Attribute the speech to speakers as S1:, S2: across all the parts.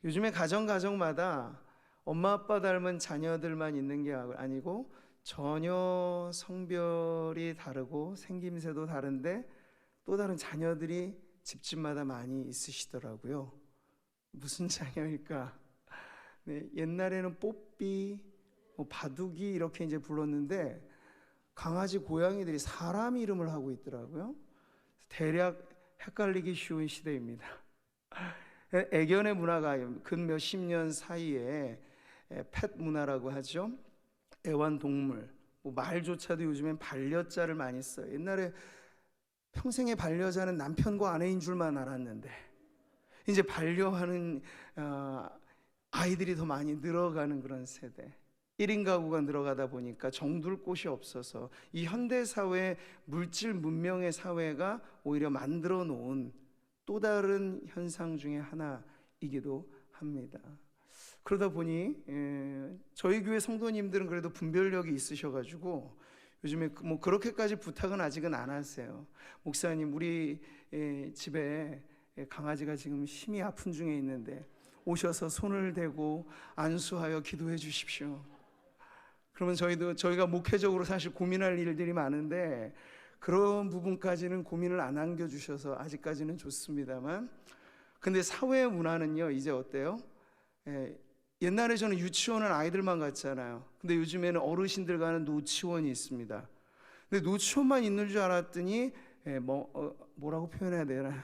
S1: 요즘에 가정마다 엄마 아빠 닮은 자녀들만 있는 게 아니고 전혀 성별이 다르고 생김새도 다른데 또 다른 자녀들이 집집마다 많이 있으시더라고요. 무슨 자녀일까? 네, 옛날에는 뽀삐, 바둑이 이렇게 이제 불렀는데 강아지, 고양이들이 사람 이름을 하고 있더라고요. 대략 헷갈리기 쉬운 시대입니다. 애견의 문화가 근 몇십 년 사이에 펫 문화라고 하죠. 애완동물, 말조차도 요즘엔 반려자를 많이 써요. 옛날에 평생의 반려자는 남편과 아내인 줄만 알았는데 이제 반려하는 아이들이 더 많이 늘어가는 그런 세대. 1인 가구가 늘어가다 보니까 정둘 곳이 없어서 이 현대 사회, 물질 문명의 사회가 오히려 만들어 놓은 또 다른 현상 중에 하나이기도 합니다. 그러다 보니 저희 교회 성도님들은 그래도 분별력이 있으셔가지고 요즘에 뭐 그렇게까지 부탁은 아직은 안 하세요. 목사님, 우리 집에 강아지가 지금 심히 아픈 중에 있는데 오셔서 손을 대고 안수하여 기도해 주십시오. 그러면 저희가 목회적으로 사실 고민할 일들이 많은데 그런 부분까지는 고민을 안 안겨주셔서 아직까지는 좋습니다만, 근데 사회 문화는요 이제 어때요? 옛날에 저는 유치원은 아이들만 갔잖아요. 근데 요즘에는 어르신들 가는 노치원이 있습니다. 근데 노치원만 있는 줄 알았더니 뭐라고 표현해야 되나요?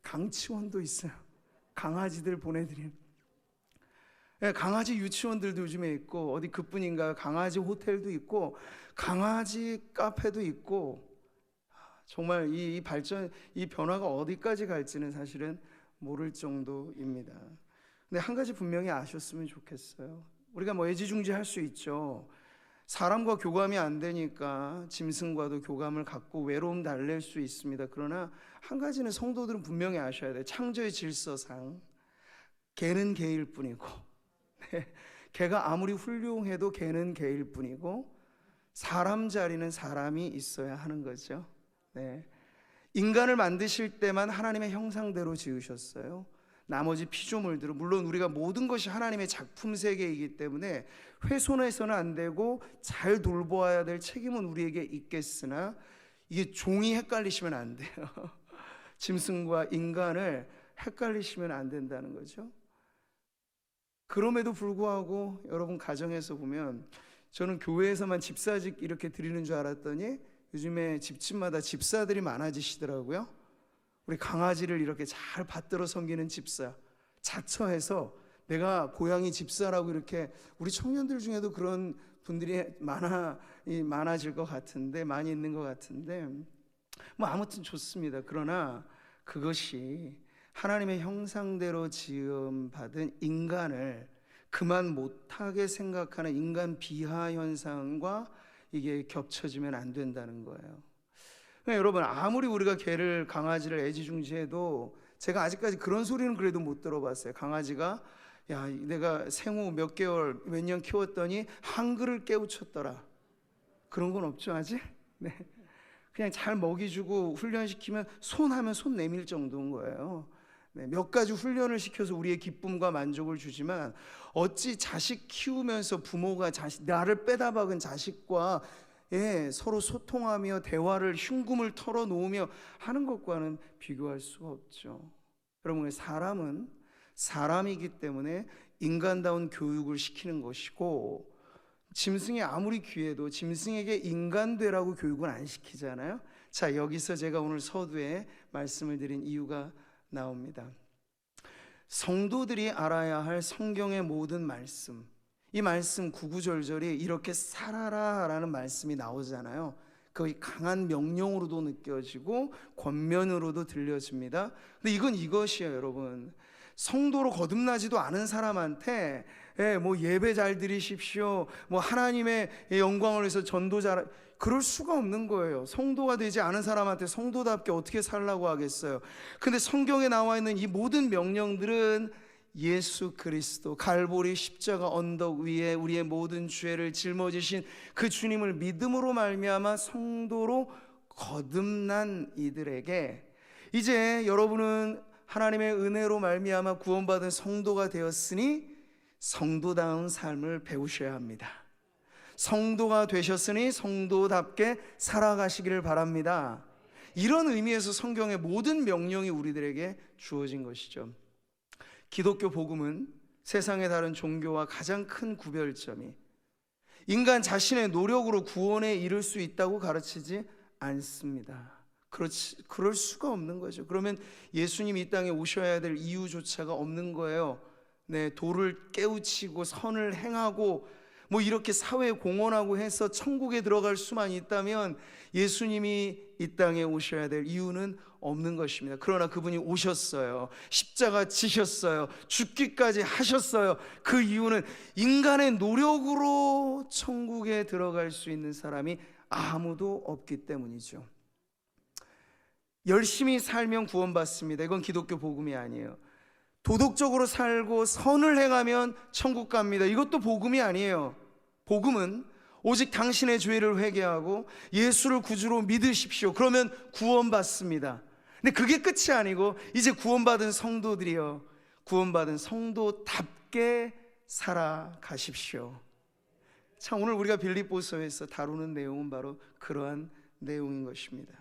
S1: 강치원도 있어요. 강아지들 보내드리는 강아지 유치원들도 요즘에 있고, 어디 그뿐인가요? 강아지 호텔도 있고 강아지 카페도 있고, 정말 이 발전, 이 변화가 어디까지 갈지는 사실은 모를 정도입니다. 근데 한 가지 분명히 아셨으면 좋겠어요. 우리가 애지중지할 수 있죠. 사람과 교감이 안 되니까 짐승과도 교감을 갖고 외로움 달랠 수 있습니다. 그러나 한 가지는 성도들은 분명히 아셔야 돼요. 창조의 질서상 개는 개일 뿐이고 개가 아무리 훌륭해도 개는 개일 뿐이고 사람 자리는 사람이 있어야 하는 거죠. 네. 인간을 만드실 때만 하나님의 형상대로 지으셨어요. 나머지 피조물들은, 물론 우리가 모든 것이 하나님의 작품 세계이기 때문에 훼손해서는 안 되고 잘 돌보아야 될 책임은 우리에게 있겠으나 이게 종이 헷갈리시면 안 돼요. 짐승과 인간을 헷갈리시면 안 된다는 거죠. 그럼에도 불구하고 여러분 가정에서 보면, 저는 교회에서만 집사직 이렇게 드리는 줄 알았더니 요즘에 집집마다 집사들이 많아지시더라고요. 우리 강아지를 이렇게 잘 받들어 섬기는 집사, 자처해서 내가 고양이 집사라고, 이렇게 우리 청년들 중에도 그런 분들이 많아질 것 같은데, 많이 있는 것 같은데, 아무튼 좋습니다. 그러나 그것이 하나님의 형상대로 지음받은 인간을 그만 못하게 생각하는 인간 비하 현상과 이게 겹쳐지면 안 된다는 거예요. 그러니까 여러분, 아무리 우리가 개를, 강아지를 애지중지해도, 제가 아직까지 그런 소리는 그래도 못 들어봤어요. 강아지가 야, 내가 생후 몇 개월, 몇 년 키웠더니 한글을 깨우쳤더라, 그런 건 없죠 아직? 네. 그냥 잘 먹이주고 훈련시키면 손 하면 손 내밀 정도인 거예요. 네, 몇 가지 훈련을 시켜서 우리의 기쁨과 만족을 주지만, 어찌 자식 키우면서 부모가 나를 빼다 박은 자식과 서로 소통하며 대화를, 흉금을 털어놓으며 하는 것과는 비교할 수가 없죠. 여러분, 사람은 사람이기 때문에 인간다운 교육을 시키는 것이고, 짐승이 아무리 귀해도 짐승에게 인간 되라고 교육은 안 시키잖아요. 자, 여기서 제가 오늘 서두에 말씀을 드린 이유가 나옵니다. 성도들이 알아야 할 성경의 모든 말씀, 이 말씀 구구절절이 이렇게 살아라 라는 말씀이 나오잖아요. 거의 강한 명령으로도 느껴지고 권면으로도 들려집니다. 근데 이건 이것이에요, 여러분. 성도로 거듭나지도 않은 사람한테 예배 잘 드리십시오, 하나님의 영광을 위해서 전도 잘, 그럴 수가 없는 거예요. 성도가 되지 않은 사람한테 성도답게 어떻게 살라고 하겠어요. 근데 성경에 나와 있는 이 모든 명령들은 예수 그리스도 갈보리 십자가 언덕 위에 우리의 모든 죄를 짊어지신 그 주님을 믿음으로 말미암아 성도로 거듭난 이들에게, 이제 여러분은 하나님의 은혜로 말미암아 구원받은 성도가 되었으니 성도다운 삶을 배우셔야 합니다. 성도가 되셨으니 성도답게 살아가시기를 바랍니다. 이런 의미에서 성경의 모든 명령이 우리들에게 주어진 것이죠. 기독교 복음은 세상의 다른 종교와 가장 큰 구별점이 인간 자신의 노력으로 구원에 이를 수 있다고 가르치지 않습니다. 그럴 수가 없는 거죠. 그러면 예수님이 이 땅에 오셔야 될 이유조차가 없는 거예요. 네, 도를 깨우치고 선을 행하고 뭐 이렇게 사회에 공헌하고 해서 천국에 들어갈 수만 있다면 예수님이 이 땅에 오셔야 될 이유는 없는 것입니다. 그러나 그분이 오셨어요. 십자가 지셨어요. 죽기까지 하셨어요. 그 이유는 인간의 노력으로 천국에 들어갈 수 있는 사람이 아무도 없기 때문이죠. 열심히 살면 구원받습니다. 이건 기독교 복음이 아니에요. 도덕적으로 살고 선을 행하면 천국 갑니다. 이것도 복음이 아니에요. 복음은 오직 당신의 죄를 회개하고 예수를 구주로 믿으십시오. 그러면 구원받습니다. 근데 그게 끝이 아니고 이제 구원받은 성도들이요, 구원받은 성도답게 살아가십시오. 참, 오늘 우리가 빌립보서에서 다루는 내용은 바로 그러한 내용인 것입니다.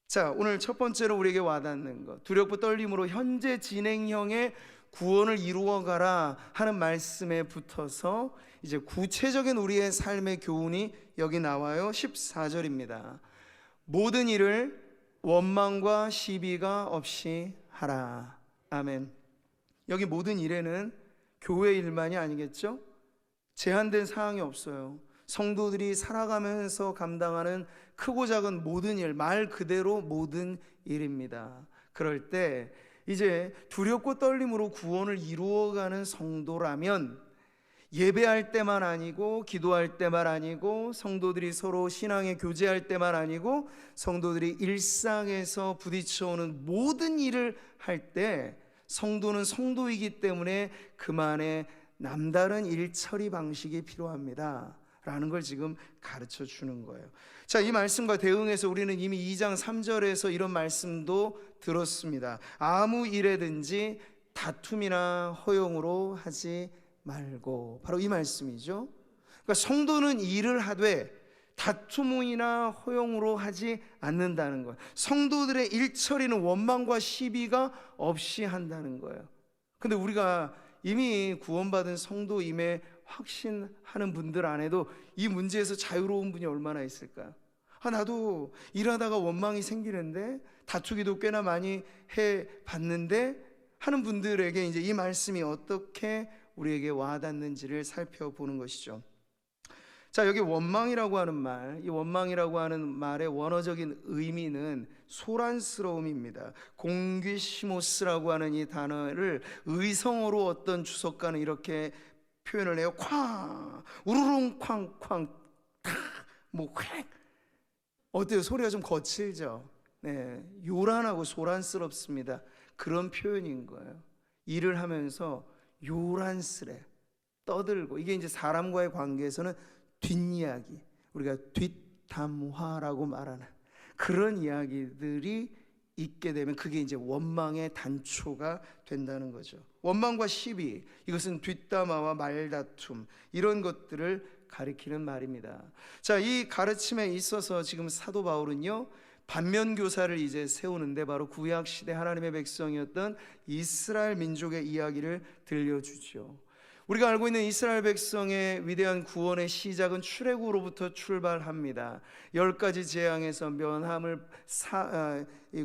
S1: 자, 오늘 첫 번째로 우리에게 와닿는 것, 두렵고 떨림으로 현재 진행형의 구원을 이루어가라 하는 말씀에 붙어서 이제 구체적인 우리의 삶의 교훈이 여기 나와요. 14절입니다. 모든 일을 원망과 시비가 없이 하라. 아멘. 여기 모든 일에는 교회 일만이 아니겠죠? 제한된 사항이 없어요. 성도들이 살아가면서 감당하는 크고 작은 모든 일, 말 그대로 모든 일입니다. 그럴 때 이제 두렵고 떨림으로 구원을 이루어가는 성도라면 예배할 때만 아니고, 기도할 때만 아니고, 성도들이 서로 신앙에 교제할 때만 아니고, 성도들이 일상에서 부딪혀오는 모든 일을 할 때 성도는 성도이기 때문에 그만의 남다른 일 처리 방식이 필요합니다 라는 걸 지금 가르쳐 주는 거예요. 자, 이 말씀과 대응해서 우리는 이미 2장 3절에서 이런 말씀도 들었습니다. 아무 일에든지 다툼이나 허용으로 하지 말고, 바로 이 말씀이죠. 그러니까 성도는 일을 하되 다툼이나 허용으로 하지 않는다는 거예요. 성도들의 일처리는 원망과 시비가 없이 한다는 거예요. 근데 우리가 이미 구원받은 성도임에 확신하는 분들 안에도 이 문제에서 자유로운 분이 얼마나 있을까요? 나도 일하다가 원망이 생기는데, 다투기도 꽤나 많이 해봤는데 하는 분들에게 이제 이 말씀이 어떻게 우리에게 와닿는지를 살펴보는 것이죠. 자, 여기 원망이라고 하는 말, 이 원망이라고 하는 말의 원어적인 의미는 소란스러움입니다. 공귀시모스라고 하는 이 단어를 의성어로 어떤 주석가는 이렇게 표현을 해요. 쾅, 우르릉 쾅쾅 탁, 뭐 획. 어때요? 소리가 좀 거칠죠? 네, 요란하고 소란스럽습니다. 그런 표현인 거예요. 일을 하면서 요란스레 떠들고, 이게 이제 사람과의 관계에서는 뒷이야기, 우리가 뒷담화라고 말하는 그런 이야기들이 있게 되면 그게 이제 원망의 단초가 된다는 거죠. 원망과 시비, 이것은 뒷담화와 말다툼, 이런 것들을 가리키는 말입니다. 자, 이 가르침에 있어서 지금 사도 바울은요, 반면교사를 이제 세우는데 바로 구약시대 하나님의 백성이었던 이스라엘 민족의 이야기를 들려주죠. 우리가 알고 있는 이스라엘 백성의 위대한 구원의 시작은 출애굽으로부터 출발합니다. 10가지 재앙에서 면함을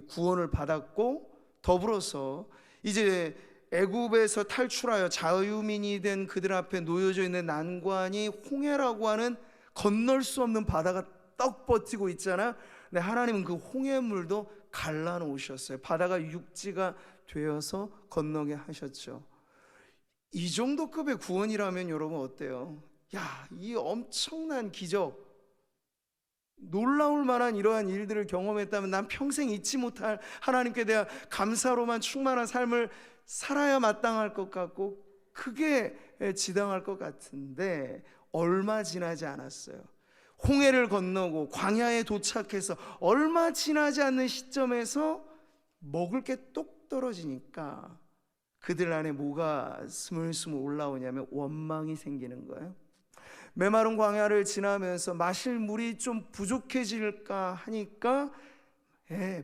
S1: 구원을 받았고, 더불어서 이제 애굽에서 탈출하여 자유민이 된 그들 앞에 놓여져 있는 난관이 홍해라고 하는 건널 수 없는 바다가 떡 버티고 있잖아요. 근데 하나님은 그 홍해물도 갈라놓으셨어요. 바다가 육지가 되어서 건너게 하셨죠. 이 정도 급의 구원이라면 여러분 어때요? 야, 이 엄청난 기적, 놀라울 만한 이러한 일들을 경험했다면 난 평생 잊지 못할, 하나님께 대한 감사로만 충만한 삶을 살아야 마땅할 것 같고, 그게 지당할 것 같은데 얼마 지나지 않았어요. 홍해를 건너고 광야에 도착해서 얼마 지나지 않는 시점에서 먹을 게 뚝 떨어지니까 그들 안에 뭐가 스물스물 올라오냐면 원망이 생기는 거예요. 메마른 광야를 지나면서 마실 물이 좀 부족해질까 하니까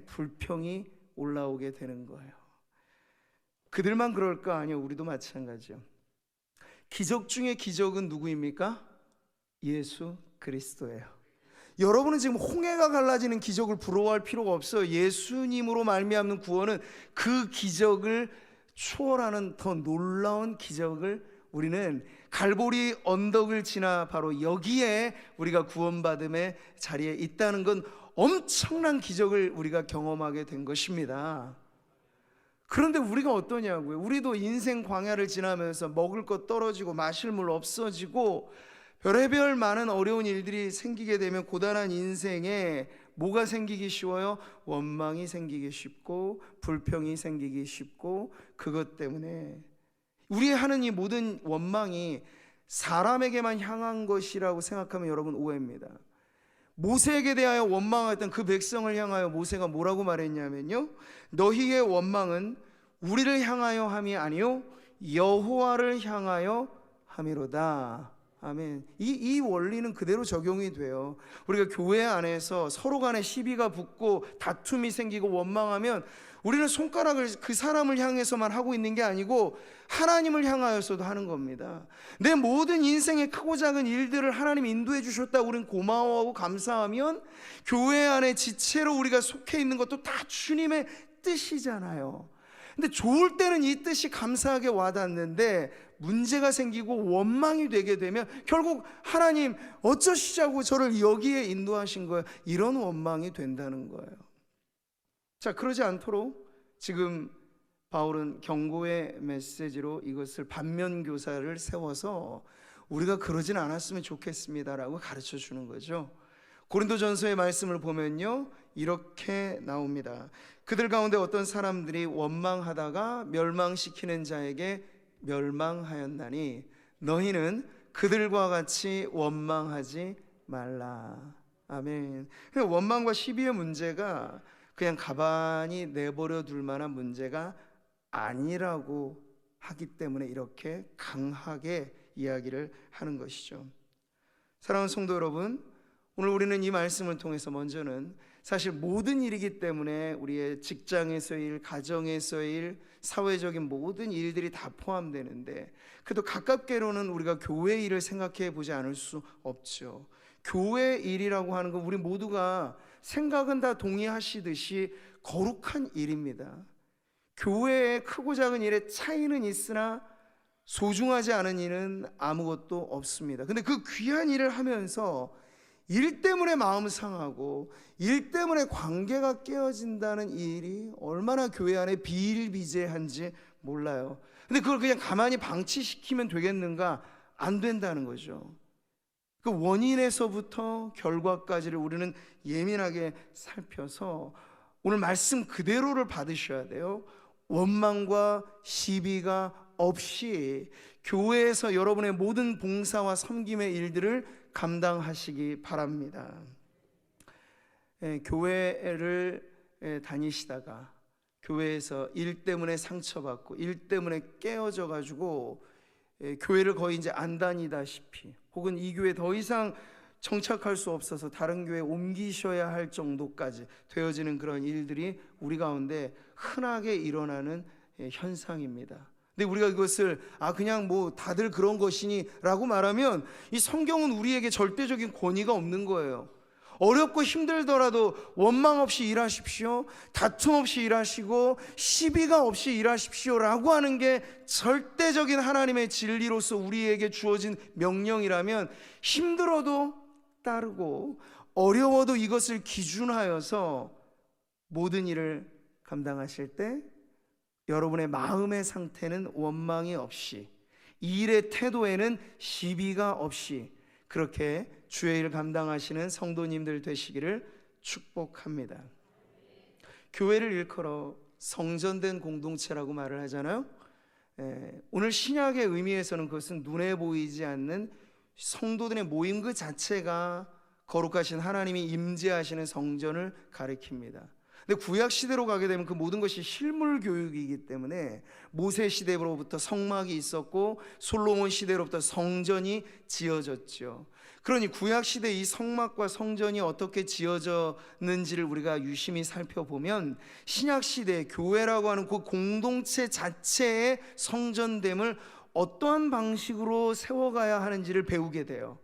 S1: 불평이 올라오게 되는 거예요. 그들만 그럴까? 아니요, 우리도 마찬가지요. 기적 중에 기적은 누구입니까? 예수 그리스도예요. 여러분은 지금 홍해가 갈라지는 기적을 부러워할 필요가 없어요. 예수님으로 말미암는 구원은 그 기적을 초월하는 더 놀라운 기적을 우리는 갈보리 언덕을 지나 바로 여기에 우리가 구원받음의 자리에 있다는 건 엄청난 기적을 우리가 경험하게 된 것입니다. 그런데 우리가 어떠냐고요? 우리도 인생 광야를 지나면서 먹을 것 떨어지고 마실 물 없어지고 별의별 많은 어려운 일들이 생기게 되면 고단한 인생에 뭐가 생기기 쉬워요? 원망이 생기기 쉽고 불평이 생기기 쉽고, 그것 때문에 우리 하는 이 모든 원망이 사람에게만 향한 것이라고 생각하면 여러분 오해입니다. 모세에게 대하여 원망했던 그 백성을 향하여 모세가 뭐라고 말했냐면요, 너희의 원망은 우리를 향하여 함이 아니요 여호와를 향하여 함이로다. 아멘. 이 원리는 그대로 적용이 돼요. 우리가 교회 안에서 서로 간에 시비가 붙고 다툼이 생기고 원망하면 우리는 손가락을 그 사람을 향해서만 하고 있는 게 아니고 하나님을 향하여서도 하는 겁니다. 내 모든 인생의 크고 작은 일들을 하나님이 인도해 주셨다고 우리는 고마워하고 감사하면 교회 안에 지체로 우리가 속해 있는 것도 다 주님의 뜻이잖아요. 근데 좋을 때는 이 뜻이 감사하게 와닿는데 문제가 생기고 원망이 되게 되면 결국 하나님 어쩌시자고 저를 여기에 인도하신 거예요, 이런 원망이 된다는 거예요. 자, 그러지 않도록 지금 바울은 경고의 메시지로 이것을 반면교사를 세워서 우리가 그러진 않았으면 좋겠습니다라고 가르쳐 주는 거죠. 고린도전서의 말씀을 보면요, 이렇게 나옵니다. 그들 가운데 어떤 사람들이 원망하다가 멸망시키는 자에게 멸망하였나니 너희는 그들과 같이 원망하지 말라. 아멘. 원망과 시비의 문제가 그냥 가만히 내버려 둘 만한 문제가 아니라고 하기 때문에 이렇게 강하게 이야기를 하는 것이죠. 사랑하는 성도 여러분, 오늘 우리는 이 말씀을 통해서 먼저는 사실 모든 일이기 때문에 우리의 직장에서의 일, 가정에서의 일, 사회적인 모든 일들이 다 포함되는데, 그래도 가깝게로는 우리가 교회 일을 생각해 보지 않을 수 없죠. 교회 일이라고 하는 건 우리 모두가 생각은 다 동의하시듯이 거룩한 일입니다. 교회의 크고 작은 일에 차이는 있으나 소중하지 않은 일은 아무것도 없습니다. 근데 그 귀한 일을 하면서 일 때문에 마음 상하고 일 때문에 관계가 깨어진다는 이 일이 얼마나 교회 안에 비일비재한지 몰라요. 근데 그걸 그냥 가만히 방치시키면 되겠는가? 안 된다는 거죠. 그 원인에서부터 결과까지를 우리는 예민하게 살펴서 오늘 말씀 그대로를 받으셔야 돼요. 원망과 시비가 없이 교회에서 여러분의 모든 봉사와 섬김의 일들을 감당하시기 바랍니다. 교회를 다니시다가 교회에서 일 때문에 상처받고 일 때문에 깨어져 가지고 교회를 거의 이제 안 다니다시피, 혹은 이 교회 더 이상 정착할 수 없어서 다른 교회에 옮기셔야 할 정도까지 되어지는 그런 일들이 우리 가운데 흔하게 일어나는 현상입니다. 근데 우리가 이것을 그냥 뭐 다들 그런 것이니 라고 말하면 이 성경은 우리에게 절대적인 권위가 없는 거예요. 어렵고 힘들더라도 원망 없이 일하십시오, 다툼 없이 일하시고 시비가 없이 일하십시오 라고 하는 게 절대적인 하나님의 진리로서 우리에게 주어진 명령이라면 힘들어도 따르고 어려워도 이것을 기준하여서 모든 일을 감당하실 때 여러분의 마음의 상태는 원망이 없이, 일의 태도에는 시비가 없이 그렇게 주의 일을 감당하시는 성도님들 되시기를 축복합니다. 교회를 일컬어 성전된 공동체라고 말을 하잖아요. 오늘 신약의 의미에서는 그것은 눈에 보이지 않는 성도들의 모임 그 자체가 거룩하신 하나님이 임재하시는 성전을 가리킵니다. 근데 구약 시대로 가게 되면 그 모든 것이 실물 교육이기 때문에 모세 시대로부터 성막이 있었고 솔로몬 시대로부터 성전이 지어졌죠. 그러니 구약 시대 이 성막과 성전이 어떻게 지어졌는지를 우리가 유심히 살펴보면 신약 시대 교회라고 하는 그 공동체 자체의 성전됨을 어떠한 방식으로 세워가야 하는지를 배우게 돼요.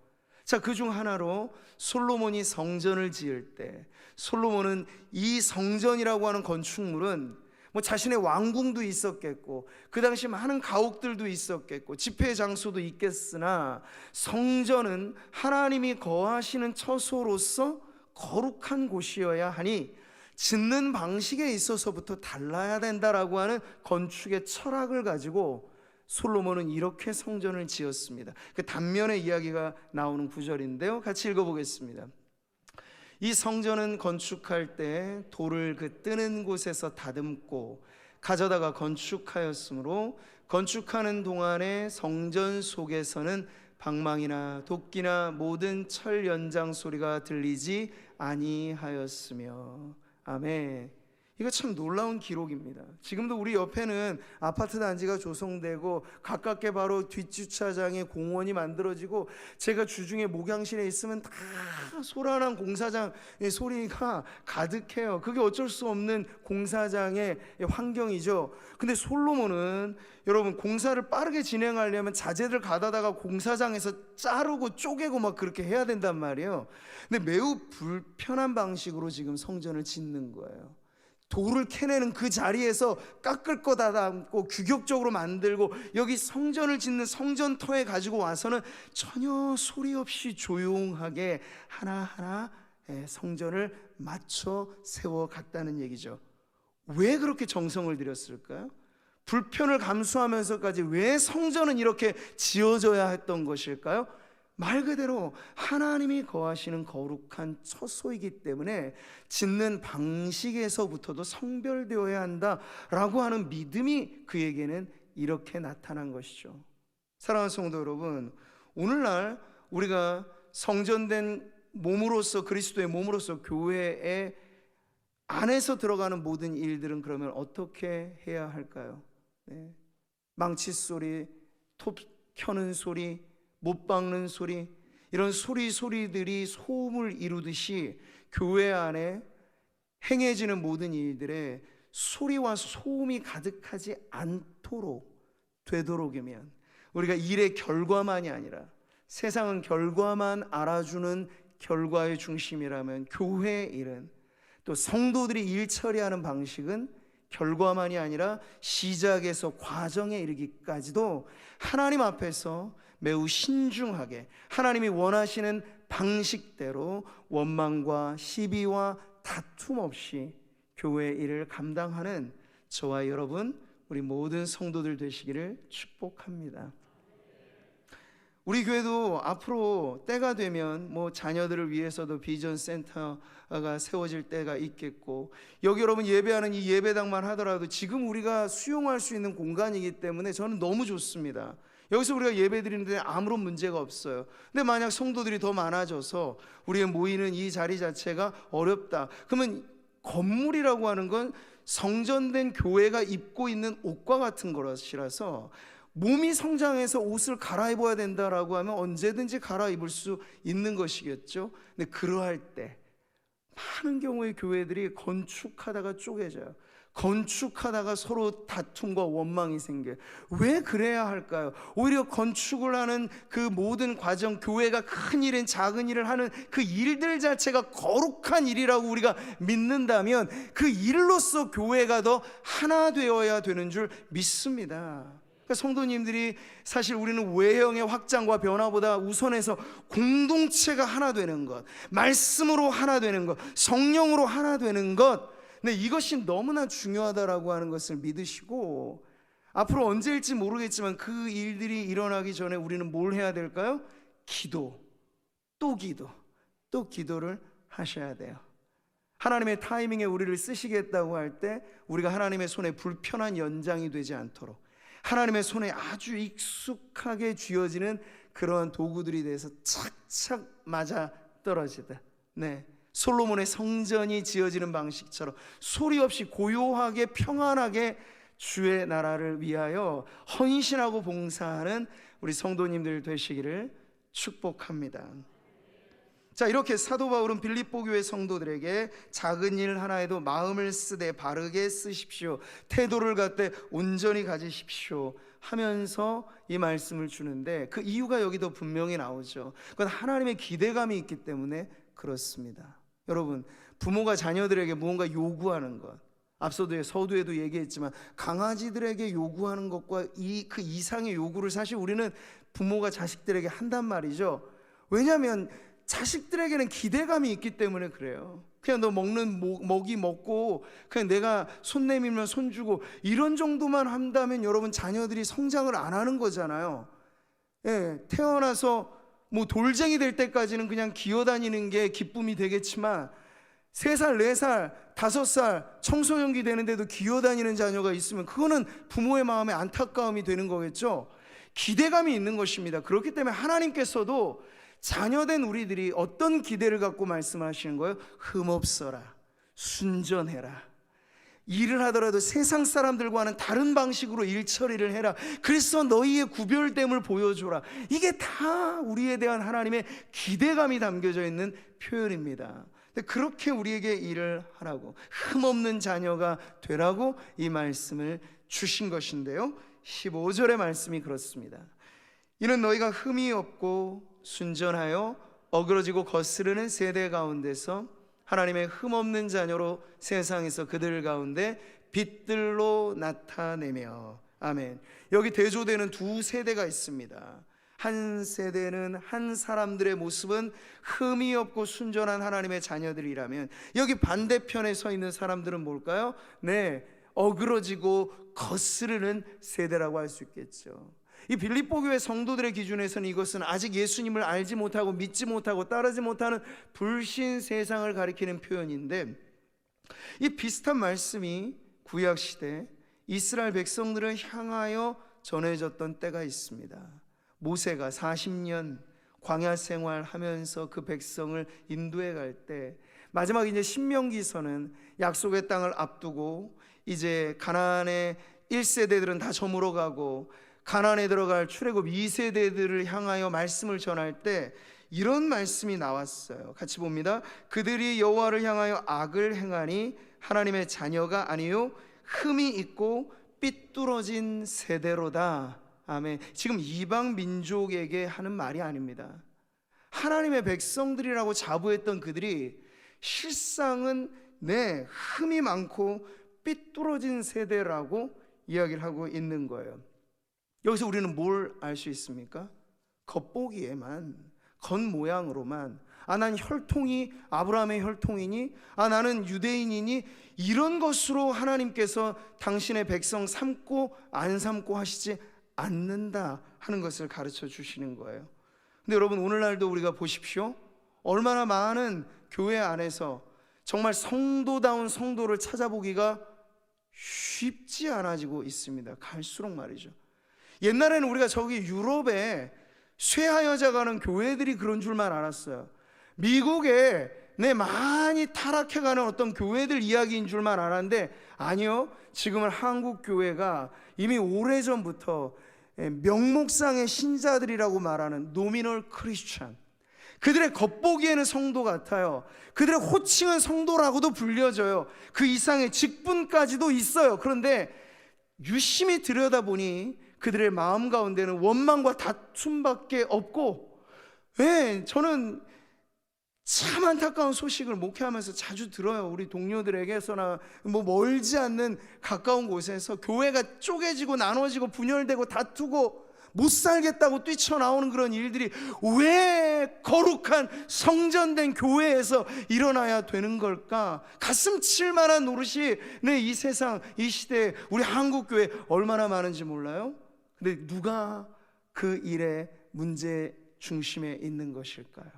S1: 자, 그중 하나로 솔로몬이 성전을 지을 때, 솔로몬은 이 성전이라고 하는 건축물은 뭐 자신의 왕궁도 있었겠고 그 당시 많은 가옥들도 있었겠고 집회 장소도 있겠으나 성전은 하나님이 거하시는 처소로서 거룩한 곳이어야 하니 짓는 방식에 있어서부터 달라야 된다라고 하는 건축의 철학을 가지고 솔로몬은 이렇게 성전을 지었습니다. 그 단면의 이야기가 나오는 구절인데요, 같이 읽어보겠습니다. 이 성전은 건축할 때 돌을 그 뜨는 곳에서 다듬고 가져다가 건축하였으므로 건축하는 동안에 성전 속에서는 방망이나 도끼나 모든 철 연장 소리가 들리지 아니하였으며. 아멘. 이거 참 놀라운 기록입니다. 지금도 우리 옆에는 아파트 단지가 조성되고 가깝게 바로 뒷주차장에 공원이 만들어지고 제가 주중에 목양실에 있으면 다 소란한 공사장의 소리가 가득해요. 그게 어쩔 수 없는 공사장의 환경이죠. 근데 솔로몬은 여러분 공사를 빠르게 진행하려면 자재들 가다다가 공사장에서 자르고 쪼개고 막 그렇게 해야 된단 말이에요. 근데 매우 불편한 방식으로 지금 성전을 짓는 거예요. 돌을 캐내는 그 자리에서 깎을 거 다 담고 규격적으로 만들고 여기 성전을 짓는 성전터에 가지고 와서는 전혀 소리 없이 조용하게 하나하나 성전을 맞춰 세워갔다는 얘기죠. 왜 그렇게 정성을 들였을까요? 불편을 감수하면서까지 왜 성전은 이렇게 지어져야 했던 것일까요? 말 그대로 하나님이 거하시는 거룩한 처소이기 때문에 짓는 방식에서부터도 성별되어야 한다라고 하는 믿음이 그에게는 이렇게 나타난 것이죠. 사랑하는 성도 여러분, 오늘날 우리가 성전된 몸으로서 그리스도의 몸으로서 교회의 안에서 들어가는 모든 일들은 그러면 어떻게 해야 할까요? 네. 망치 소리, 톱 켜는 소리, 못 박는 소리, 이런 소리들이 소음을 이루듯이 교회 안에 행해지는 모든 일들에 소리와 소음이 가득하지 않도록 되도록이면, 우리가 일의 결과만이 아니라 세상은 결과만 알아주는 결과의 중심이라면 교회의 일은, 또 성도들이 일 처리하는 방식은 결과만이 아니라 시작에서 과정에 이르기까지도 하나님 앞에서 매우 신중하게 하나님이 원하시는 방식대로 원망과 시비와 다툼 없이 교회의 일을 감당하는 저와 여러분, 우리 모든 성도들 되시기를 축복합니다. 우리 교회도 앞으로 때가 되면 뭐 자녀들을 위해서도 비전 센터가 세워질 때가 있겠고, 여기 여러분 예배하는 이 예배당만 하더라도 지금 우리가 수용할 수 있는 공간이기 때문에 저는 너무 좋습니다. 여기서 우리가 예배 드리는데 아무런 문제가 없어요. 근데 만약 성도들이 더 많아져서 우리의 모이는 이 자리 자체가 어렵다, 그러면 건물이라고 하는 건 성전된 교회가 입고 있는 옷과 같은 것이라서 몸이 성장해서 옷을 갈아입어야 된다라고 하면 언제든지 갈아입을 수 있는 것이겠죠. 근데 그러할 때 많은 경우에 교회들이 건축하다가 쪼개져요. 건축하다가 서로 다툼과 원망이 생겨요. 왜 그래야 할까요? 오히려 건축을 하는 그 모든 과정, 교회가 큰 일인 작은 일을 하는 그 일들 자체가 거룩한 일이라고 우리가 믿는다면 그 일로서 교회가 더 하나 되어야 되는 줄 믿습니다. 그러니까 성도님들이, 사실 우리는 외형의 확장과 변화보다 우선해서 공동체가 하나 되는 것, 말씀으로 하나 되는 것, 성령으로 하나 되는 것, 근데 이것이 너무나 중요하다라고 하는 것을 믿으시고, 앞으로 언제일지 모르겠지만 그 일들이 일어나기 전에 우리는 뭘 해야 될까요? 기도, 또 기도, 또 기도를 하셔야 돼요. 하나님의 타이밍에 우리를 쓰시겠다고 할 때 우리가 하나님의 손에 불편한 연장이 되지 않도록 하나님의 손에 아주 익숙하게 쥐어지는 그러한 도구들이 돼서 착착 맞아 떨어지다. 네, 솔로몬의 성전이 지어지는 방식처럼 소리 없이 고요하게 평안하게 주의 나라를 위하여 헌신하고 봉사하는 우리 성도님들 되시기를 축복합니다. 자, 이렇게 사도 바울은 빌립보 교회 성도들에게 작은 일 하나에도 마음을 쓰되 바르게 쓰십시오, 태도를 갖되 온전히 가지십시오 하면서 이 말씀을 주는데, 그 이유가 여기도 분명히 나오죠. 그건 하나님의 기대감이 있기 때문에 그렇습니다. 여러분, 부모가 자녀들에게 무언가 요구하는 것, 앞서도 서두에도 얘기했지만 강아지들에게 요구하는 것과 그 이상의 요구를 사실 우리는 부모가 자식들에게 한단 말이죠. 왜냐하면 자식들에게는 기대감이 있기 때문에 그래요. 그냥 너 먹는 먹이 먹고 그냥 내가 손 내밀면 손 주고 이런 정도만 한다면 여러분 자녀들이 성장을 안 하는 거잖아요. 예, 태어나서 뭐 돌쟁이 될 때까지는 그냥 기어다니는 게 기쁨이 되겠지만 3살, 4살, 5살 청소년기 되는데도 기어다니는 자녀가 있으면 그거는 부모의 마음에 안타까움이 되는 거겠죠. 기대감이 있는 것입니다. 그렇기 때문에 하나님께서도 자녀된 우리들이 어떤 기대를 갖고 말씀하시는 거예요? 흠없어라, 순전해라, 일을 하더라도 세상 사람들과는 다른 방식으로 일 처리를 해라, 그래서 너희의 구별됨을 보여줘라. 이게 다 우리에 대한 하나님의 기대감이 담겨져 있는 표현입니다. 그렇게 우리에게 일을 하라고, 흠없는 자녀가 되라고 이 말씀을 주신 것인데요, 15절의 말씀이 그렇습니다. 이는 너희가 흠이 없고 순전하여 어그러지고 거스르는 세대 가운데서 하나님의 흠없는 자녀로 세상에서 그들 가운데 빛들로 나타내며. 아멘. 여기 대조되는 두 세대가 있습니다. 한 세대는 한 사람들의 모습은 흠이 없고 순전한 하나님의 자녀들이라면, 여기 반대편에 서 있는 사람들은 뭘까요? 네, 어그러지고 거스르는 세대라고 할 수 있겠죠. 이 빌립보 교회 성도들의 기준에서는 이것은 아직 예수님을 알지 못하고 믿지 못하고 따르지 못하는 불신 세상을 가리키는 표현인데, 이 비슷한 말씀이 구약시대 이스라엘 백성들을 향하여 전해졌던 때가 있습니다. 모세가 40년 광야 생활하면서 그 백성을 인도해 갈 때, 마지막 이제 신명기서는 약속의 땅을 앞두고 이제 가나안의 1세대들은 다 저물어 가고 가나안에 들어갈 출애굽 2세대들을 향하여 말씀을 전할 때 이런 말씀이 나왔어요. 같이 봅니다. 그들이 여호와를 향하여 악을 행하니 하나님의 자녀가 아니요 흠이 있고 삐뚤어진 세대로다. 아멘. 지금 이방 민족에게 하는 말이 아닙니다. 하나님의 백성들이라고 자부했던 그들이 실상은 흠이 많고 삐뚤어진 세대라고 이야기를 하고 있는 거예요. 여기서 우리는 뭘 알 수 있습니까? 겉보기에만, 겉모양으로만, 난 혈통이 아브라함의 혈통이니, 나는 유대인이니, 이런 것으로 하나님께서 당신의 백성 삼고 안 삼고 하시지 않는다 하는 것을 가르쳐 주시는 거예요. 근데 여러분, 오늘날도 우리가 보십시오. 얼마나 많은 교회 안에서 정말 성도다운 성도를 찾아보기가 쉽지 않아지고 있습니다. 갈수록 말이죠. 옛날에는 우리가 저기 유럽에 쇠하여져 가는 교회들이 그런 줄만 알았어요. 미국에 많이 타락해가는 어떤 교회들 이야기인 줄만 알았는데, 아니요, 지금은 한국 교회가 이미 오래전부터 명목상의 신자들이라고 말하는 노미널 크리스찬, 그들의 겉보기에는 성도 같아요. 그들의 호칭은 성도라고도 불려져요. 그 이상의 직분까지도 있어요. 그런데 유심히 들여다보니 그들의 마음 가운데는 원망과 다툼밖에 없고, 저는 참 안타까운 소식을 목회하면서 자주 들어요. 우리 동료들에게서나 멀지 않는 가까운 곳에서 교회가 쪼개지고 나눠지고 분열되고 다투고 못 살겠다고 뛰쳐나오는 그런 일들이 왜 거룩한 성전된 교회에서 일어나야 되는 걸까? 가슴 칠 만한 노릇이 이 세상, 이 시대에 우리 한국교회 얼마나 많은지 몰라요? 근데 누가 그 일의 문제 중심에 있는 것일까요?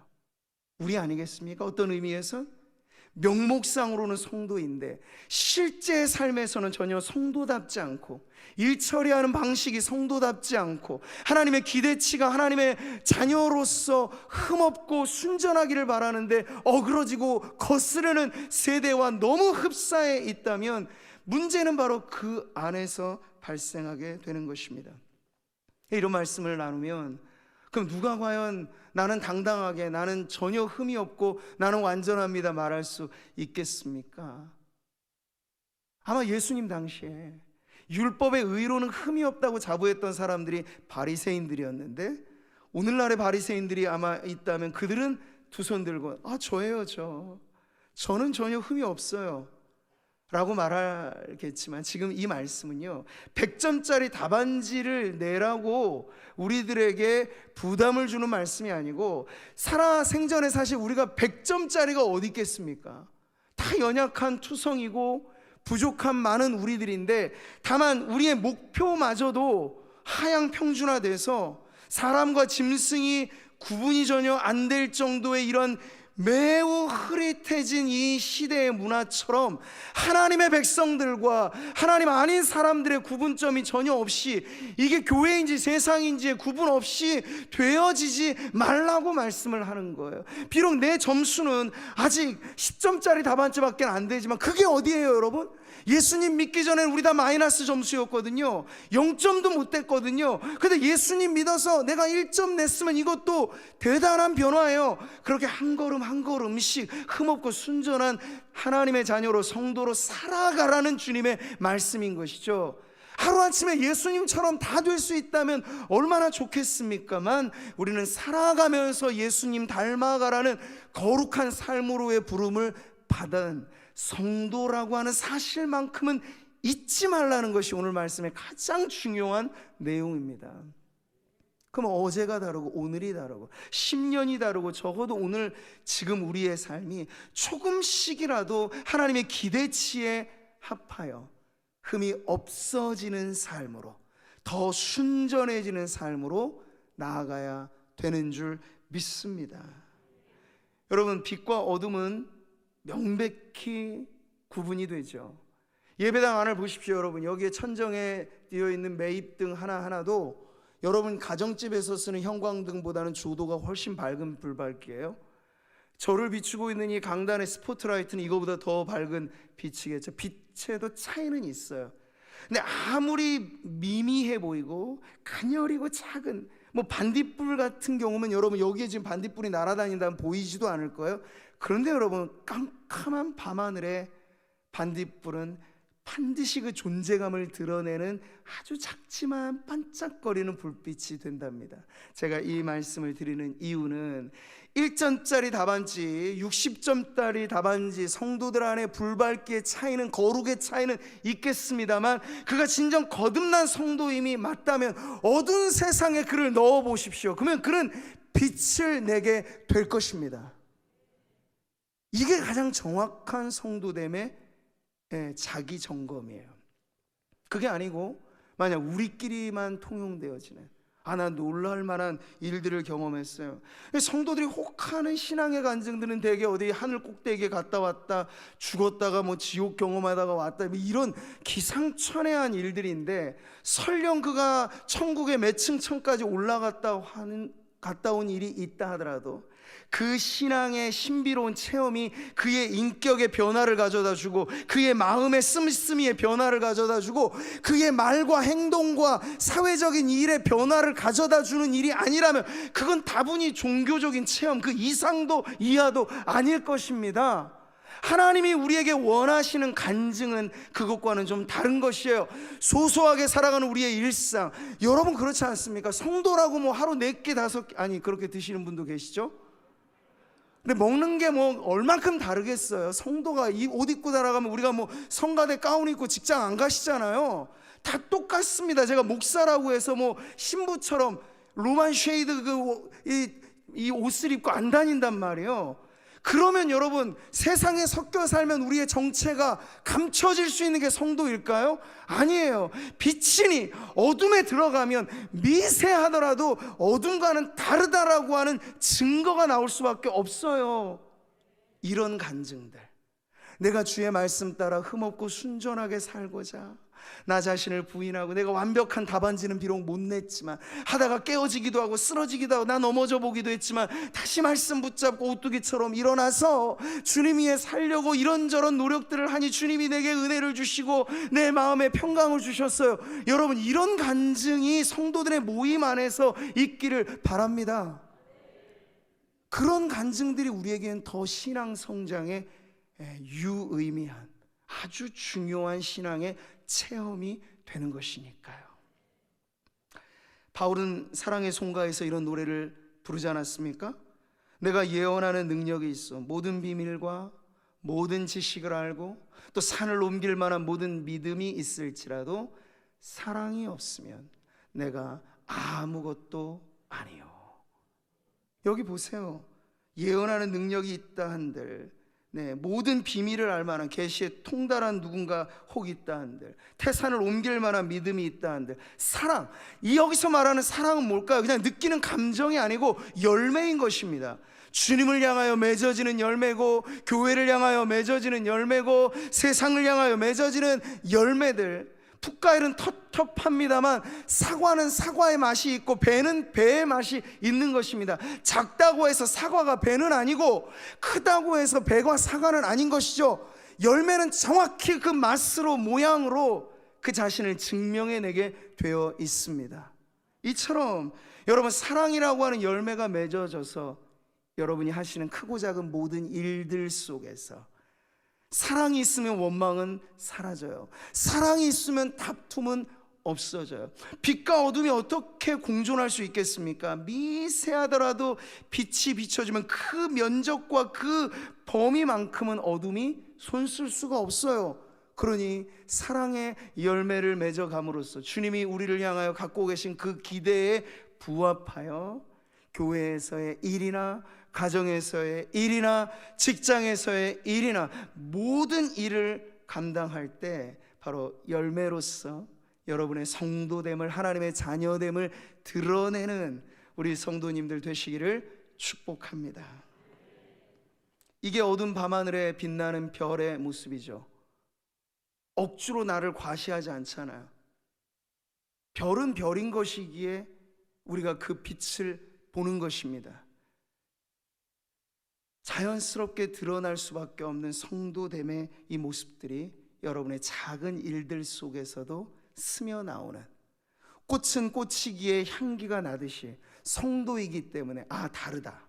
S1: 우리 아니겠습니까? 어떤 의미에서 명목상으로는 성도인데 실제 삶에서는 전혀 성도답지 않고, 일 처리하는 방식이 성도답지 않고, 하나님의 기대치가 하나님의 자녀로서 흠없고 순전하기를 바라는데 어그러지고 거스르는 세대와 너무 흡사해 있다면 문제는 바로 그 안에서 발생하게 되는 것입니다. 이런 말씀을 나누면, 그럼 누가 과연 나는 당당하게, 나는 전혀 흠이 없고 나는 완전합니다 말할 수 있겠습니까? 아마 예수님 당시에 율법의 의로는 흠이 없다고 자부했던 사람들이 바리새인들이었는데, 오늘날의 바리새인들이 아마 있다면 그들은 두 손 들고 저예요, 저는 전혀 흠이 없어요 라고 말하겠지만, 지금 이 말씀은요 100점짜리 답안지를 내라고 우리들에게 부담을 주는 말씀이 아니고, 살아생전에 사실 우리가 100점짜리가 어디 있겠습니까? 다 연약한 투성이고 부족한 많은 우리들인데, 다만 우리의 목표마저도 하향 평준화돼서 사람과 짐승이 구분이 전혀 안 될 정도의 이런 매우 흐릿해진 이 시대의 문화처럼 하나님의 백성들과 하나님 아닌 사람들의 구분점이 전혀 없이, 이게 교회인지 세상인지의 구분 없이 되어지지 말라고 말씀을 하는 거예요. 비록 내 점수는 아직 10점짜리 답안지밖에 안 되지만 그게 어디예요, 여러분? 예수님 믿기 전에는 우리 다 마이너스 점수였거든요. 0점도 못 됐거든요. 근데 예수님 믿어서 내가 1점 냈으면 이것도 대단한 변화예요. 그렇게 한 걸음 한 걸음씩 흠없고 순전한 하나님의 자녀로, 성도로 살아가라는 주님의 말씀인 것이죠. 하루아침에 예수님처럼 다 될 수 있다면 얼마나 좋겠습니까만, 우리는 살아가면서 예수님 닮아가라는 거룩한 삶으로의 부름을 받은 성도라고 하는 사실만큼은 잊지 말라는 것이 오늘 말씀의 가장 중요한 내용입니다. 그럼 어제가 다르고 오늘이 다르고 10년이 다르고, 적어도 오늘 지금 우리의 삶이 조금씩이라도 하나님의 기대치에 합하여 흠이 없어지는 삶으로, 더 순전해지는 삶으로 나아가야 되는 줄 믿습니다. 여러분, 빛과 어둠은 명백히 구분이 되죠. 예배당 안을 보십시오. 여러분, 여기에 천정에 띄어 있는 매입등 하나하나도 여러분 가정집에서 쓰는 형광등보다는 조도가 훨씬 밝은 불밝기예요. 저를 비추고 있는 이 강단의 스포트라이트는 이거보다 더 밝은 빛이겠죠. 빛에도 차이는 있어요. 근데 아무리 미미해 보이고 가녀리고 작은 반딧불 같은 경우면, 여러분 여기에 지금 반딧불이 날아다닌다면 보이지도 않을 거예요. 그런데 여러분, 깜깜한 밤하늘에 반딧불은 반드시 그 존재감을 드러내는 아주 작지만 반짝거리는 불빛이 된답니다. 제가 이 말씀을 드리는 이유는 1점짜리 답안지, 60점짜리 답안지, 성도들 안에 불밝기의 차이는, 거룩의 차이는 있겠습니다만, 그가 진정 거듭난 성도임이 맞다면 어두운 세상에 그를 넣어 보십시오. 그러면 그는 빛을 내게 될 것입니다. 이게 가장 정확한 성도됨의 자기 점검이에요. 그게 아니고 만약 우리끼리만 통용되어지는, 나 놀랄 만한 일들을 경험했어요. 성도들이 혹하는 신앙의 간증들은 대개 어디 하늘 꼭대기에 갔다 왔다, 죽었다가 지옥 경험하다가 왔다, 이런 기상천외한 일들인데, 설령 그가 천국의 몇 층까지 올라갔다 갔다 온 일이 있다 하더라도 그 신앙의 신비로운 체험이 그의 인격의 변화를 가져다 주고, 그의 마음의 씀씀이의 변화를 가져다 주고, 그의 말과 행동과 사회적인 일의 변화를 가져다 주는 일이 아니라면 그건 다분히 종교적인 체험, 그 이상도 이하도 아닐 것입니다. 하나님이 우리에게 원하시는 간증은 그것과는 좀 다른 것이에요. 소소하게 살아가는 우리의 일상, 여러분 그렇지 않습니까? 성도라고 하루 4끼 5끼 그렇게 드시는 분도 계시죠? 근데 먹는 게 얼만큼 다르겠어요. 성도가 이 옷 입고 날아가면 우리가 성가대 가운 입고 직장 안 가시잖아요. 다 똑같습니다. 제가 목사라고 해서 신부처럼 로만 쉐이드 이 옷을 입고 안 다닌단 말이에요. 그러면 여러분, 세상에 섞여 살면 우리의 정체가 감춰질 수 있는 게 성도일까요? 아니에요. 빛이니 어둠에 들어가면 미세하더라도 어둠과는 다르다라고 하는 증거가 나올 수밖에 없어요. 이런 간증들, 내가 주의 말씀 따라 흠없고 순전하게 살고자 나 자신을 부인하고, 내가 완벽한 답안지는 비록 못 냈지만, 하다가 깨어지기도 하고 쓰러지기도 하고 나 넘어져 보기도 했지만 다시 말씀 붙잡고 오뚜기처럼 일어나서 주님 위해 살려고 이런저런 노력들을 하니 주님이 내게 은혜를 주시고 내 마음에 평강을 주셨어요. 여러분, 이런 간증이 성도들의 모임 안에서 있기를 바랍니다. 그런 간증들이 우리에게는 더 신앙 성장에 유의미한 아주 중요한 신앙의 체험이 되는 것이니까요. 바울은 사랑의 송가에서 이런 노래를 부르지 않았습니까? 내가 예언하는 능력이 있어 모든 비밀과 모든 지식을 알고 또 산을 옮길 만한 모든 믿음이 있을지라도 사랑이 없으면 내가 아무것도 아니요. 여기 보세요. 예언하는 능력이 있다 한들, 모든 비밀을 알 만한 계시에 통달한 누군가 혹 있다 한들, 태산을 옮길 만한 믿음이 있다 한들, 사랑, 이 여기서 말하는 사랑은 뭘까요? 그냥 느끼는 감정이 아니고 열매인 것입니다. 주님을 향하여 맺어지는 열매고, 교회를 향하여 맺어지는 열매고, 세상을 향하여 맺어지는 열매들. 풋과일은 텁텁합니다만 사과는 사과의 맛이 있고 배는 배의 맛이 있는 것입니다. 작다고 해서 사과가 배는 아니고, 크다고 해서 배가 사과는 아닌 것이죠. 열매는 정확히 그 맛으로, 모양으로 그 자신을 증명해내게 되어 있습니다. 이처럼 여러분, 사랑이라고 하는 열매가 맺어져서 여러분이 하시는 크고 작은 모든 일들 속에서 사랑이 있으면 원망은 사라져요. 사랑이 있으면 다툼은 없어져요. 빛과 어둠이 어떻게 공존할 수 있겠습니까? 미세하더라도 빛이 비춰지면 그 면적과 그 범위만큼은 어둠이 손쓸 수가 없어요. 그러니 사랑의 열매를 맺어감으로써 주님이 우리를 향하여 갖고 계신 그 기대에 부합하여 교회에서의 일이나 가정에서의 일이나 직장에서의 일이나 모든 일을 감당할 때 바로 열매로서 여러분의 성도됨을, 하나님의 자녀됨을 드러내는 우리 성도님들 되시기를 축복합니다. 이게 어두운 밤하늘에 빛나는 별의 모습이죠. 억지로 나를 과시하지 않잖아요. 별은 별인 것이기에 우리가 그 빛을 보는 것입니다. 자연스럽게 드러날 수밖에 없는 성도됨의 이 모습들이 여러분의 작은 일들 속에서도 스며 나오는, 꽃은 꽃이기에 향기가 나듯이 성도이기 때문에 다르다.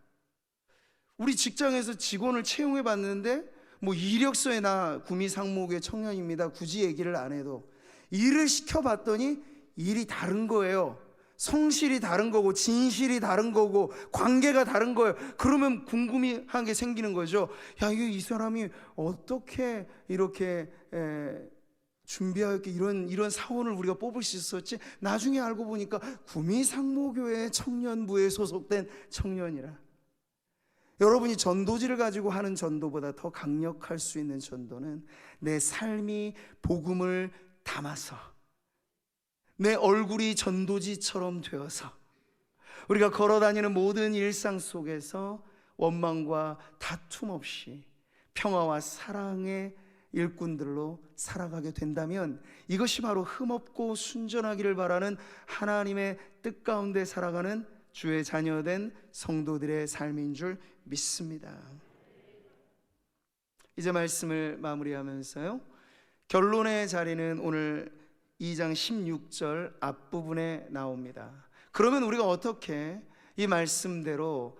S1: 우리 직장에서 직원을 채용해 봤는데 이력서에 나 구미상목의 청년입니다 굳이 얘기를 안 해도 일을 시켜봤더니 일이 다른 거예요. 성실이 다른 거고 진실이 다른 거고 관계가 다른 거예요. 그러면 궁금한 게 생기는 거죠. 이 사람이 어떻게 이렇게 준비하였게 이런 사원을 우리가 뽑을 수 있었지? 나중에 알고 보니까 구미상모교회 청년부에 소속된 청년이라. 여러분이 전도지를 가지고 하는 전도보다 더 강력할 수 있는 전도는 내 삶이 복음을 담아서, 내 얼굴이 전도지처럼 되어서 우리가 걸어다니는 모든 일상 속에서 원망과 다툼 없이 평화와 사랑의 일꾼들로 살아가게 된다면, 이것이 바로 흠없고 순전하기를 바라는 하나님의 뜻 가운데 살아가는 주의 자녀된 성도들의 삶인 줄 믿습니다. 이제 말씀을 마무리하면서요, 결론의 자리는 오늘 2장 16절 앞부분에 나옵니다. 그러면 우리가 어떻게 이 말씀대로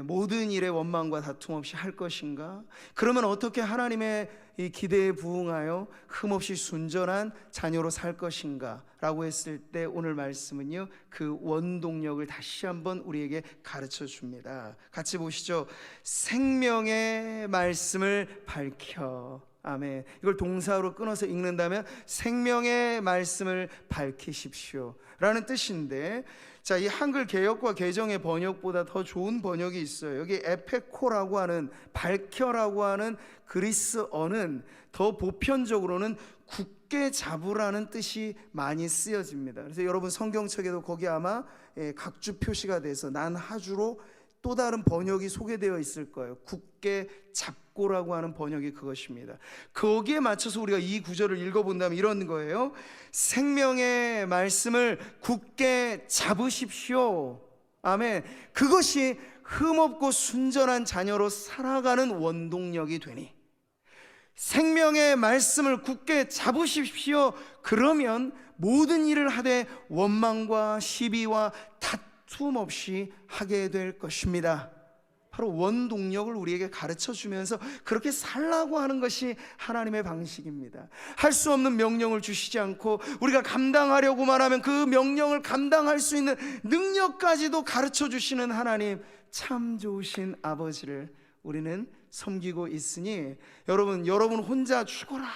S1: 모든 일에 원망과 다툼 없이 할 것인가? 그러면 어떻게 하나님의 이 기대에 부응하여 흠없이 순전한 자녀로 살 것인가? 라고 했을 때 오늘 말씀은요, 그 원동력을 다시 한번 우리에게 가르쳐 줍니다. 같이 보시죠. 생명의 말씀을 밝혀. 아멘. 이걸 동사로 끊어서 읽는다면 생명의 말씀을 밝히십시오 라는 뜻인데, 자, 이 한글 개역과 개정의 번역보다 더 좋은 번역이 있어요. 여기 에페코라고 하는, 밝혀라고 하는 그리스어는 더 보편적으로는 굳게 잡으라는 뜻이 많이 쓰여집니다. 그래서 여러분 성경책에도 거기 아마 각주 표시가 돼서 난 하주로 또 다른 번역이 소개되어 있을 거예요. 굳게 잡고라고 하는 번역이 그것입니다. 거기에 맞춰서 우리가 이 구절을 읽어본다면 이런 거예요. 생명의 말씀을 굳게 잡으십시오. 아멘. 그것이 흠없고 순전한 자녀로 살아가는 원동력이 되니, 생명의 말씀을 굳게 잡으십시오. 그러면 모든 일을 하되 원망과 시비와 다툼 없이 하게 될 것입니다. 바로 원동력을 우리에게 가르쳐 주면서 그렇게 살라고 하는 것이 하나님의 방식입니다. 할 수 없는 명령을 주시지 않고 우리가 감당하려고만 하면 그 명령을 감당할 수 있는 능력까지도 가르쳐 주시는 하나님, 참 좋으신 아버지를 우리는 섬기고 있으니, 여러분 혼자 죽어라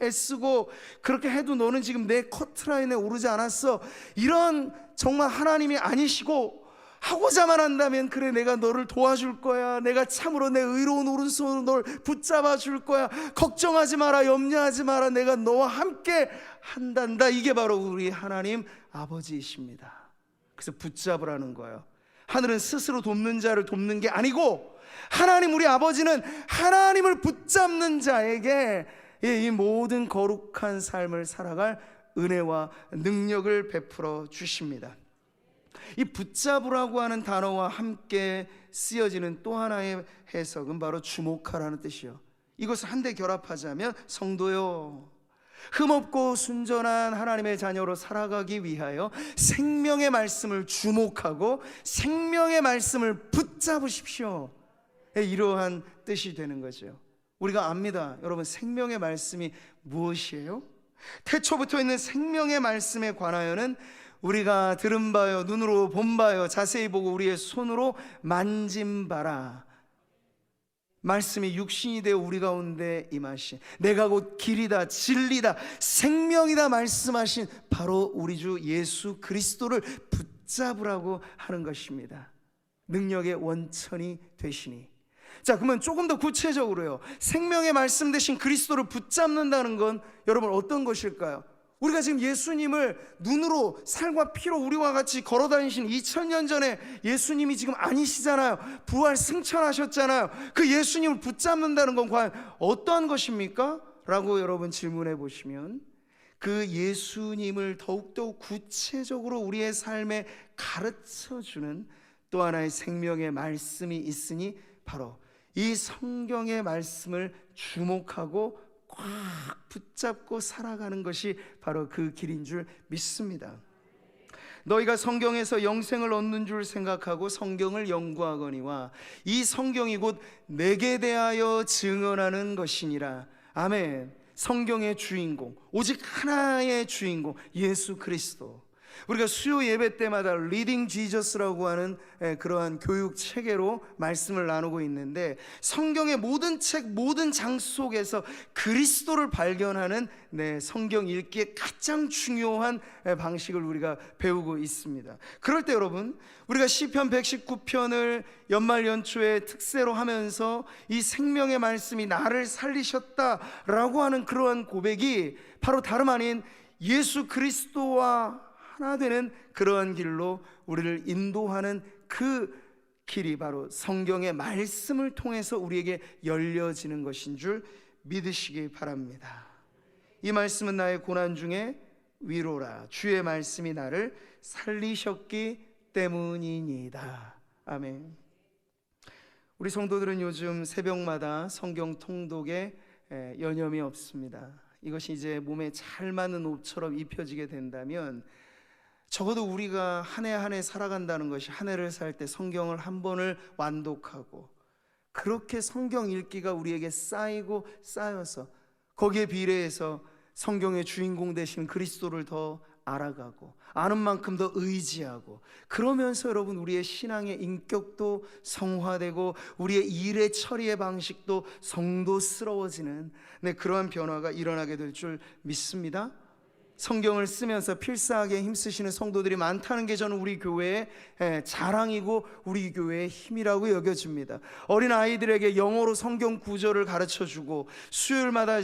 S1: 애쓰고 그렇게 해도 너는 지금 내 커트라인에 오르지 않았어, 이런 정말 하나님이 아니시고, 하고자만 한다면 그래 내가 너를 도와줄 거야, 내가 참으로 내 의로운 오른손으로 널 붙잡아 줄 거야, 걱정하지 마라, 염려하지 마라, 내가 너와 함께 한단다, 이게 바로 우리 하나님 아버지이십니다. 그래서 붙잡으라는 거예요. 하늘은 스스로 돕는 자를 돕는 게 아니고, 하나님 우리 아버지는 하나님을 붙잡는 자에게 이 모든 거룩한 삶을 살아갈 은혜와 능력을 베풀어 주십니다. 이 붙잡으라고 하는 단어와 함께 쓰여지는 또 하나의 해석은 바로 주목하라는 뜻이요. 이것을 한데 결합하자면, 성도요, 흠없고 순전한 하나님의 자녀로 살아가기 위하여 생명의 말씀을 주목하고 생명의 말씀을 붙잡으십시오. 이러한 뜻이 되는 거죠. 우리가 압니다. 여러분, 생명의 말씀이 무엇이에요? 태초부터 있는 생명의 말씀에 관하여는 우리가 들은 바요, 눈으로 본 바요, 자세히 보고 우리의 손으로 만진 바라. 말씀이 육신이 되어 우리 가운데 임하신, 내가 곧 길이다 진리다 생명이다 말씀하신 바로 우리 주 예수 그리스도를 붙잡으라고 하는 것입니다. 능력의 원천이 되시니. 자, 그러면 조금 더 구체적으로요, 생명의 말씀 되신 그리스도를 붙잡는다는 건 여러분 어떤 것일까요? 우리가 지금 예수님을 눈으로 살과 피로 우리와 같이 걸어다니신 2000년 전에 예수님이 지금 아니시잖아요. 부활 승천하셨잖아요. 그 예수님을 붙잡는다는 건 과연 어떠한 것입니까? 라고 여러분 질문해 보시면, 그 예수님을 더욱더 구체적으로 우리의 삶에 가르쳐주는 또 하나의 생명의 말씀이 있으니, 바로 이 성경의 말씀을 주목하고 꽉 붙잡고 살아가는 것이 바로 그 길인 줄 믿습니다. 너희가 성경에서 영생을 얻는 줄 생각하고 성경을 연구하거니와 이 성경이 곧 내게 대하여 증언하는 것이니라. 아멘. 성경의 주인공, 오직 하나의 주인공 예수 그리스도. 우리가 수요 예배 때마다 리딩 지저스라고 하는 그러한 교육 체계로 말씀을 나누고 있는데, 성경의 모든 책, 모든 장 속에서 그리스도를 발견하는 성경 읽기의 가장 중요한 방식을 우리가 배우고 있습니다. 그럴 때 여러분, 우리가 시편 119편을 연말 연초에 특세로 하면서 이 생명의 말씀이 나를 살리셨다라고 하는 그러한 고백이 바로 다름 아닌 예수 그리스도와 하나 되는 그러한 길로 우리를 인도하는 그 길이 바로 성경의 말씀을 통해서 우리에게 열려지는 것인 줄 믿으시기 바랍니다. 이 말씀은 나의 고난 중에 위로라. 주의 말씀이 나를 살리셨기 때문이니이다. 아멘. 우리 성도들은 요즘 새벽마다 성경 통독에 여념이 없습니다. 이것이 이제 몸에 잘 맞는 옷처럼 입혀지게 된다면, 적어도 우리가 한 해 한 해 살아간다는 것이, 한 해를 살 때 성경을 한 번을 완독하고, 그렇게 성경 읽기가 우리에게 쌓이고 쌓여서 거기에 비례해서 성경의 주인공 되신 그리스도를 더 알아가고 아는 만큼 더 의지하고, 그러면서 여러분 우리의 신앙의 인격도 성화되고 우리의 일의 처리의 방식도 성도스러워지는 그러한 변화가 일어나게 될 줄 믿습니다. 성경을 쓰면서 필사하게 힘쓰시는 성도들이 많다는 게 저는 우리 교회의 자랑이고 우리 교회의 힘이라고 여겨집니다. 어린 아이들에게 영어로 성경 구절을 가르쳐주고 수요일마다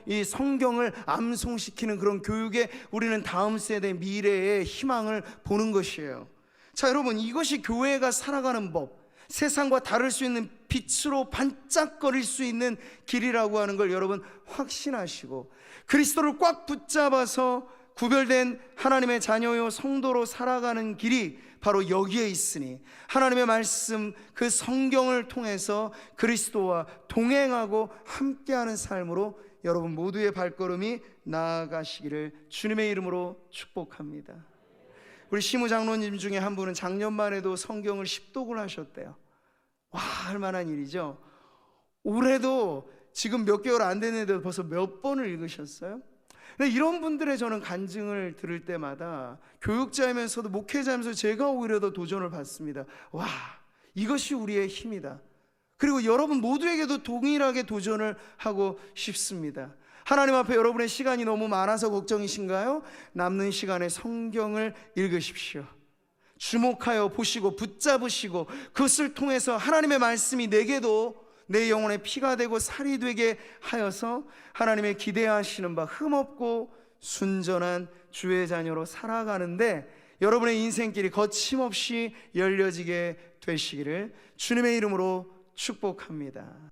S1: 이 성경을 암송시키는 그런 교육에 우리는 다음 세대 미래의 희망을 보는 것이에요. 자, 여러분, 이것이 교회가 살아가는 법, 세상과 다를 수 있는 빛으로 반짝거릴 수 있는 길이라고 하는 걸 여러분 확신하시고, 그리스도를 꽉 붙잡아서 구별된 하나님의 자녀요 성도로 살아가는 길이 바로 여기에 있으니, 하나님의 말씀 그 성경을 통해서 그리스도와 동행하고 함께하는 삶으로 여러분 모두의 발걸음이 나아가시기를 주님의 이름으로 축복합니다. 우리 시무 장로님 중에 한 분은 작년만 해도 성경을 10독을 하셨대요. 와, 할 만한 일이죠. 올해도 지금 몇 개월 안 됐는데도 벌써 몇 번을 읽으셨어요? 근데 이런 분들의 저는 간증을 들을 때마다 교육자이면서도 목회자이면서 제가 오히려 더 도전을 받습니다. 와, 이것이 우리의 힘이다. 그리고 여러분 모두에게도 동일하게 도전을 하고 싶습니다. 하나님 앞에 여러분의 시간이 너무 많아서 걱정이신가요? 남는 시간에 성경을 읽으십시오. 주목하여 보시고 붙잡으시고 그것을 통해서 하나님의 말씀이 내게도 내 영혼의 피가 되고 살이 되게 하여서 하나님의 기대하시는 바 흠없고 순전한 주의 자녀로 살아가는데 여러분의 인생길이 거침없이 열려지게 되시기를 주님의 이름으로 축복합니다.